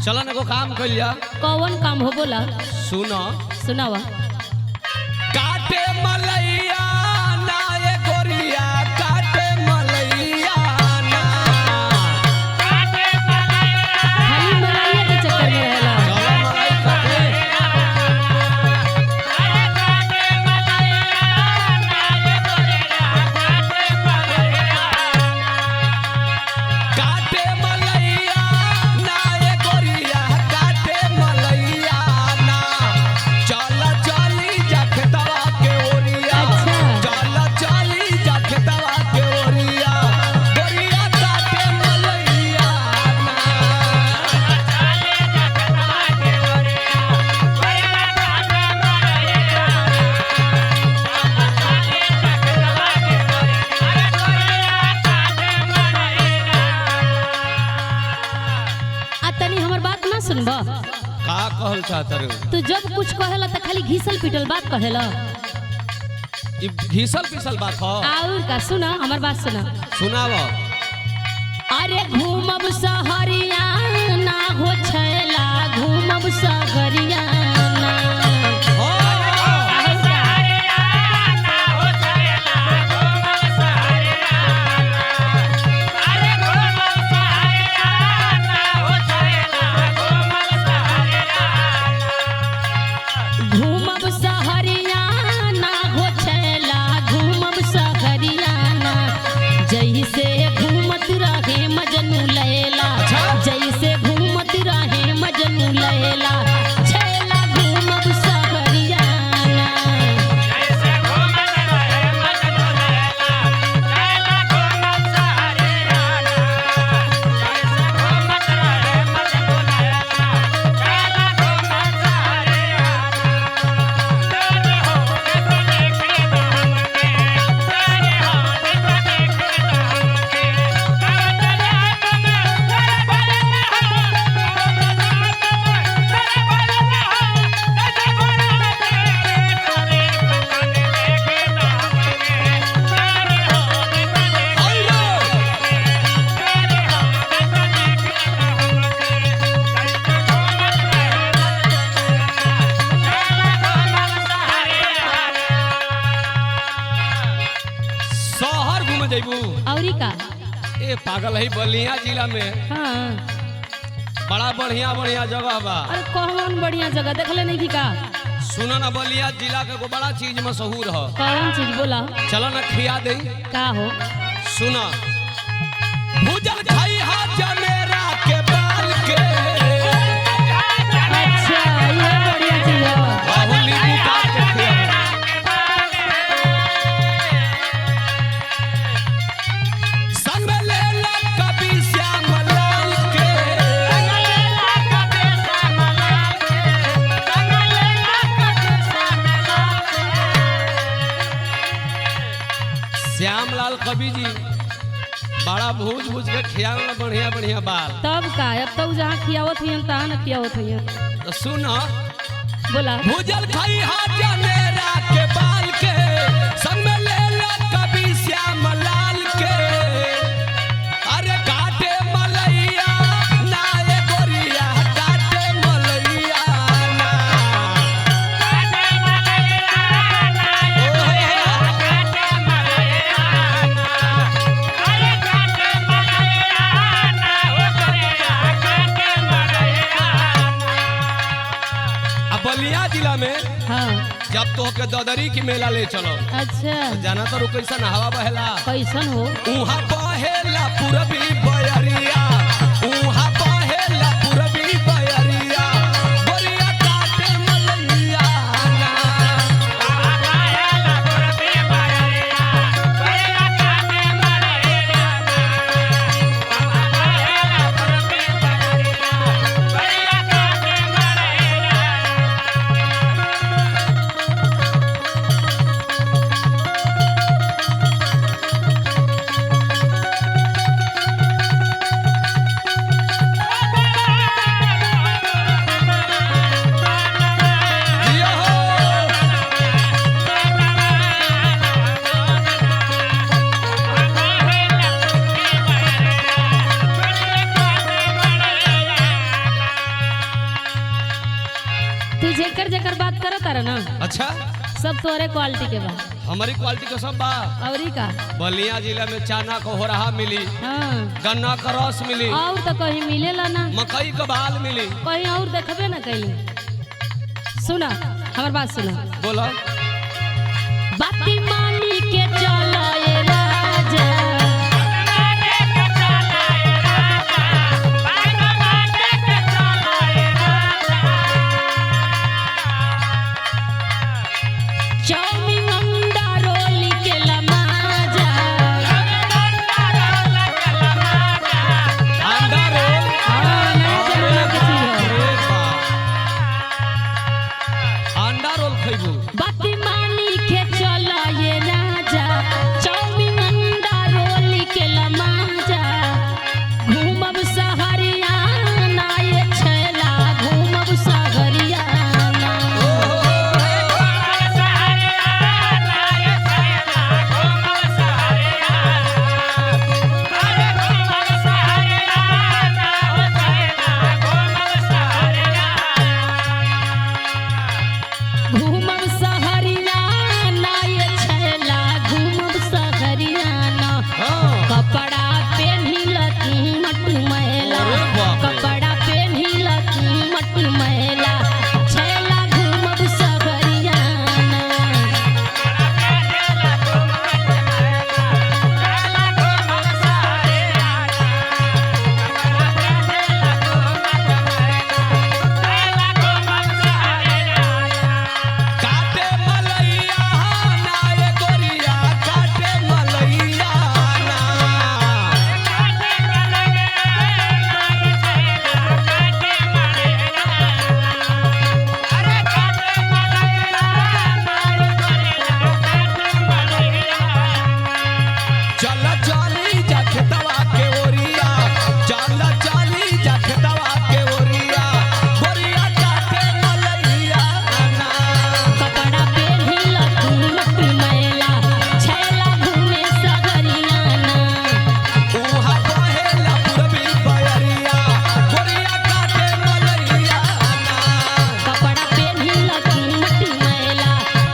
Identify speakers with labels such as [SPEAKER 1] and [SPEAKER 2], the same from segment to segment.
[SPEAKER 1] चलो ना को काम कर लिया।
[SPEAKER 2] कौन काम हो बोला?
[SPEAKER 1] सुनो
[SPEAKER 2] सुनावा।
[SPEAKER 1] काटे मलैया ना ये गोरिया काटे मलैया ना।
[SPEAKER 2] खाली मलैया के चक्कर में रहेला।
[SPEAKER 1] चलो मलाई काटे। काटे मलैया ना ये गोरिया काटे मलैया ना। चला चली जखतवा के ओरिया।
[SPEAKER 2] अच्छा।
[SPEAKER 1] चला चली जखतवा के ओरिया। गोरिया काटे मलैया ना।
[SPEAKER 2] आ तनी हमर बात ना सुनबा।
[SPEAKER 1] का कहल चाहत रे?
[SPEAKER 2] तू जब कुछ कहेला त खाली घिसल पिटल बात कहेला।
[SPEAKER 1] ई घिसल पिसल बात हो।
[SPEAKER 2] और का सुना हमर बात सुना।
[SPEAKER 1] सुनाव।
[SPEAKER 2] अरे घूमब सहरिया ना हो छैला घूमब सहरिया ना। घूमब सहरिया ना हो छैला घूमब सहरिया ना। जैसे घूमत रहे मजनू लैला। जैसे घूमत रहे मजनू लैला। छैला घूमब सहरिया ना।
[SPEAKER 1] शहर घूमे जइबू?
[SPEAKER 2] औरी का?
[SPEAKER 1] ए पागल है बलिया जिला में
[SPEAKER 2] हाँ।
[SPEAKER 1] बड़ा बढ़िया बढ़िया जगह बा।
[SPEAKER 2] अरे कौन बढ़िया जगह देखले नहीं थी का?
[SPEAKER 1] सुनो ना बलिया जिला के को बड़ा चीज मशहूर है।
[SPEAKER 2] कौन चीज बोला?
[SPEAKER 1] चलो ना खिया दे।
[SPEAKER 2] का हो?
[SPEAKER 1] सुना भूजल खाई हा जनेरा के बाल के।
[SPEAKER 2] अच्छा ये बढ़िया चीज है।
[SPEAKER 1] बाहुली बुका के खिया। संग ले ला कभी श्याम लाल के। श्याम लाल कवि जी बड़ा भूज भूज के खियावला बढ़िया बढ़िया बाल।
[SPEAKER 2] तब का अब तो जहाँ खियावत हियन तहाँ न खियावत हियन।
[SPEAKER 1] तो सुनो
[SPEAKER 2] बोला।
[SPEAKER 1] भूजल खाई हा जनेरा के बाल के। संग में ले ला कभी श्याम लाल के। अरे काटे मलैया ना ये गोरिया काटे मलैया ना। अब बलिया जिला में
[SPEAKER 2] हाँ।
[SPEAKER 1] जब तो के ददरी की मेला ले चलो।
[SPEAKER 2] अच्छा
[SPEAKER 1] जाना तो कैसन हवा बहेला।
[SPEAKER 2] कैसन हो?
[SPEAKER 1] उहा बहेला पूरबी बयरिया। उहा बहेला पूरबी बयरिया। गोरिया काटे मलैया ना।
[SPEAKER 2] तू जेकर जेकर बात करत रहा ना
[SPEAKER 1] अच्छा
[SPEAKER 2] सब तोरे क्वालिटी के बा।
[SPEAKER 1] हमारी क्वालिटी का सब बा।
[SPEAKER 2] औरी का
[SPEAKER 1] बलिया जिला में चाना को हो रहा मिली,
[SPEAKER 2] हाँ
[SPEAKER 1] गन्ना का रस मिली,
[SPEAKER 2] और तो कहीं मिलेला ना,
[SPEAKER 1] मकई का बाल मिली।
[SPEAKER 2] कहीं और देखबे ना कहीं। सुना हमार बात सुना,
[SPEAKER 1] बोलो
[SPEAKER 2] बाती मानी के चला ये राजा, चाउमीन अंडा रोली के लमाजा,
[SPEAKER 1] अंडा रोल।
[SPEAKER 2] हाँ नया जमाना के चीज है।
[SPEAKER 1] अंडा रोल खइबू।
[SPEAKER 2] बाती मानी के चला ये राजा, चाउमीन अंडा रोली के लमाजा, घूमब सहरियाना ये छैला, घूमब सहरियाना। घूमब सहरियाना ये छैला, घूमब सहरियाना।
[SPEAKER 1] हाँ।
[SPEAKER 2] कपड़ा पेन्हिल तू मट मैला,
[SPEAKER 1] अरे बाप रे।
[SPEAKER 2] कपड़ा पेन्हिल तू मट मैला, छैला घूमब सहरियाना।
[SPEAKER 1] काटे मलैया ना ये गोरिया, काटे मलैया ना। चल चली जा खेतवा के ओरिया, चल चली जा खेतवा के ओरिया, गोरिया काटे मलैया ना।
[SPEAKER 2] कपड़ा पेन्हिल तू मट मैला, छैला घूमे सहरियाना।
[SPEAKER 1] उहा बहेला पूरबी बयरिया, गोरिया काटे मलैया ना।
[SPEAKER 2] कपड़ा पेन्हिल तू मट मैला,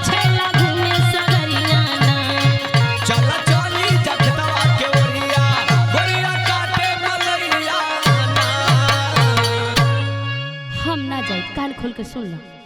[SPEAKER 2] छैला घूमे सहरियाना।
[SPEAKER 1] चल चली जा खेतवा के ओरिया, गोरिया काटे मलैया ना।
[SPEAKER 2] हम ना जाए, कान खोल के सुन लो।